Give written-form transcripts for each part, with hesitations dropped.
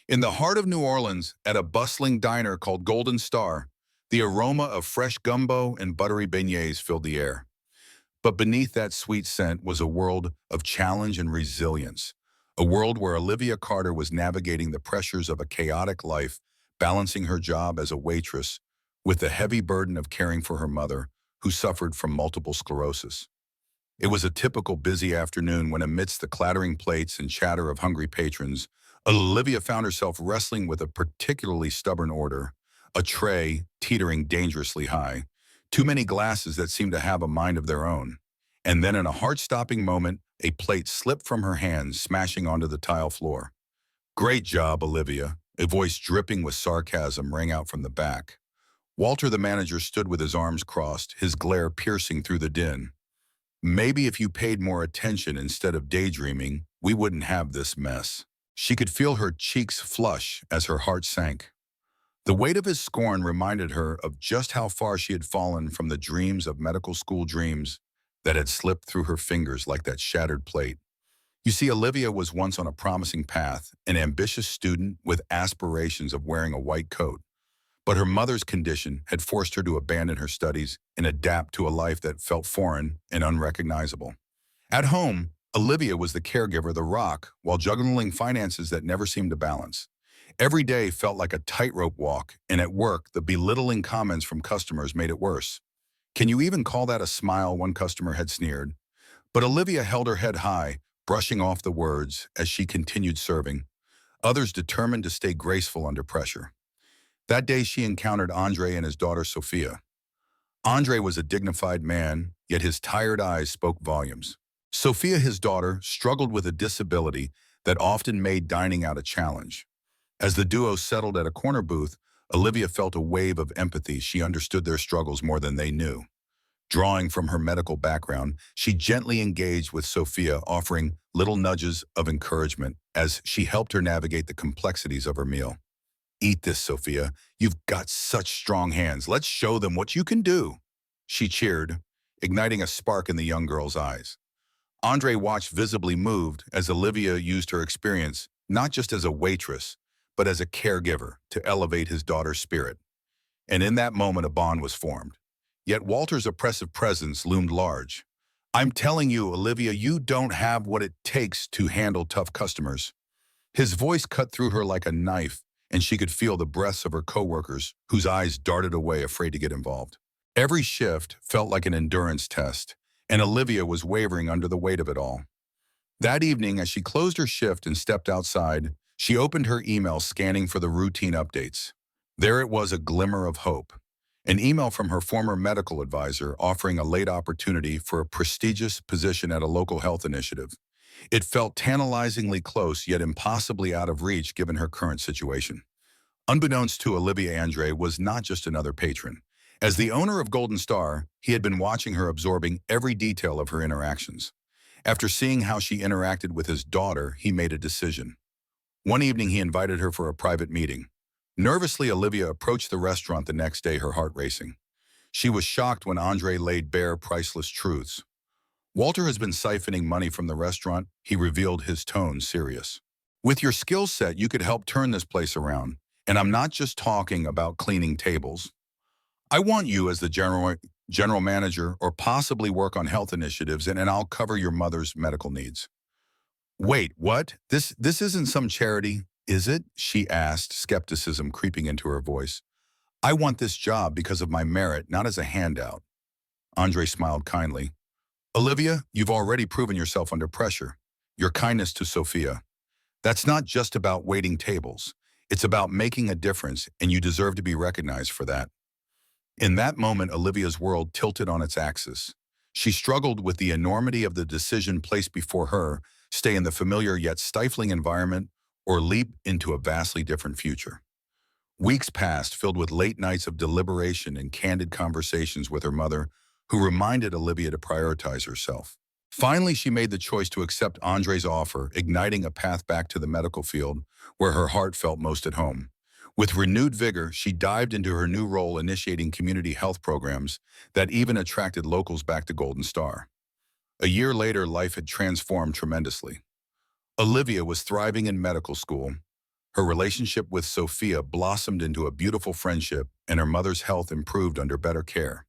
In the heart of New Orleans, at a bustling diner called Golden Star, the aroma of fresh gumbo and buttery beignets filled the air. But beneath that sweet scent was a world of challenge and resilience, a world where Olivia Carter was navigating the pressures of a chaotic life, balancing her job as a waitress with the heavy burden of caring for her mother, who suffered from multiple sclerosis. It was a typical busy afternoon when, amidst the clattering plates and chatter of hungry patrons, Olivia found herself wrestling with a particularly stubborn order, a tray teetering dangerously high, too many glasses that seemed to have a mind of their own. And then in a heart-stopping moment, a plate slipped from her hands, smashing onto the tile floor. "Great job, Olivia," a voice dripping with sarcasm rang out from the back. Walter, the manager, stood with his arms crossed, his glare piercing through the din. "Maybe if you paid more attention instead of daydreaming, we wouldn't have this mess." She could feel her cheeks flush as her heart sank. The weight of his scorn reminded her of just how far she had fallen from the dreams of medical school dreams that had slipped through her fingers like that shattered plate. You see, Olivia was once on a promising path, an ambitious student with aspirations of wearing a white coat. But her mother's condition had forced her to abandon her studies and adapt to a life that felt foreign and unrecognizable. At home, Olivia was the caregiver, the rock, while juggling finances that never seemed to balance. Every day felt like a tightrope walk, and at work, the belittling comments from customers made it worse. "Can you even call that a smile?" one customer had sneered. But Olivia held her head high, brushing off the words as she continued serving, others determined to stay graceful under pressure. That day she encountered Andre and his daughter Sophia. Andre was a dignified man, yet his tired eyes spoke volumes. Sophia, his daughter, struggled with a disability that often made dining out a challenge. As the duo settled at a corner booth, Olivia felt a wave of empathy. She understood their struggles more than they knew. Drawing from her medical background, she gently engaged with Sophia, offering little nudges of encouragement as she helped her navigate the complexities of her meal. "Eat this, Sophia. You've got such strong hands. Let's show them what you can do," she cheered, igniting a spark in the young girl's eyes. Andre watched, visibly moved, as Olivia used her experience not just as a waitress, but as a caregiver to elevate his daughter's spirit. And in that moment, a bond was formed. Yet Walter's oppressive presence loomed large. "I'm telling you, Olivia, you don't have what it takes to handle tough customers." His voice cut through her like a knife, and she could feel the breaths of her coworkers, whose eyes darted away, afraid to get involved. Every shift felt like an endurance test, and Olivia was wavering under the weight of it all. That evening, as she closed her shift and stepped outside, she opened her email, scanning for the routine updates. There it was, a glimmer of hope. An email from her former medical advisor offering a late opportunity for a prestigious position at a local health initiative. It felt tantalizingly close, yet impossibly out of reach given her current situation. Unbeknownst to Olivia, Andre was not just another patron. As the owner of Golden Star, he had been watching her, absorbing every detail of her interactions. After seeing how she interacted with his daughter, he made a decision. One evening, he invited her for a private meeting. Nervously, Olivia approached the restaurant the next day, her heart racing. She was shocked when Andre laid bare priceless truths. "Walter has been siphoning money from the restaurant," he revealed, his tone serious. "With your skill set, you could help turn this place around. And I'm not just talking about cleaning tables. I want you as the general manager, or possibly work on health initiatives, and I'll cover your mother's medical needs." "Wait, what? This isn't some charity, is it?" she asked, skepticism creeping into her voice. "I want this job because of my merit, not as a handout." Andre smiled kindly. "Olivia, you've already proven yourself under pressure. Your kindness to Sophia. That's not just about waiting tables. It's about making a difference, and you deserve to be recognized for that." In that moment, Olivia's world tilted on its axis. She struggled with the enormity of the decision placed before her: stay in the familiar yet stifling environment, or leap into a vastly different future. Weeks passed, filled with late nights of deliberation and candid conversations with her mother, who reminded Olivia to prioritize herself. Finally, she made the choice to accept Andre's offer, igniting a path back to the medical field, where her heart felt most at home. With renewed vigor, she dived into her new role, initiating community health programs that even attracted locals back to Golden Star. A year later, life had transformed tremendously. Olivia was thriving in medical school, Her relationship with Sophia blossomed into a beautiful friendship, and her mother's health improved under better care.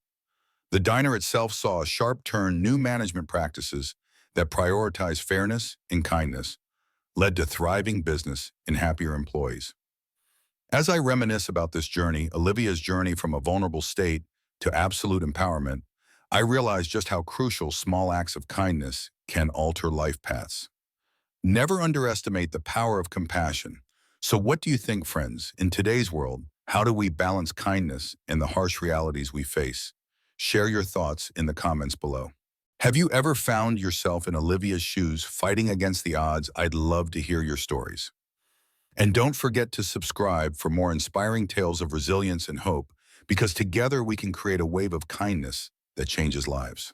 The diner itself saw a sharp turn. New management practices that prioritize fairness and kindness led to thriving business and happier employees. As I reminisce about this journey, Olivia's journey from a vulnerable state to absolute empowerment, I realize just how crucial small acts of kindness can alter life paths. Never underestimate the power of compassion. So what do you think, friends? In today's world, how do we balance kindness and the harsh realities we face? Share your thoughts in the comments below. Have you ever found yourself in Olivia's shoes fighting against the odds? I'd love to hear your stories. And don't forget to subscribe for more inspiring tales of resilience and hope, because together we can create a wave of kindness that changes lives.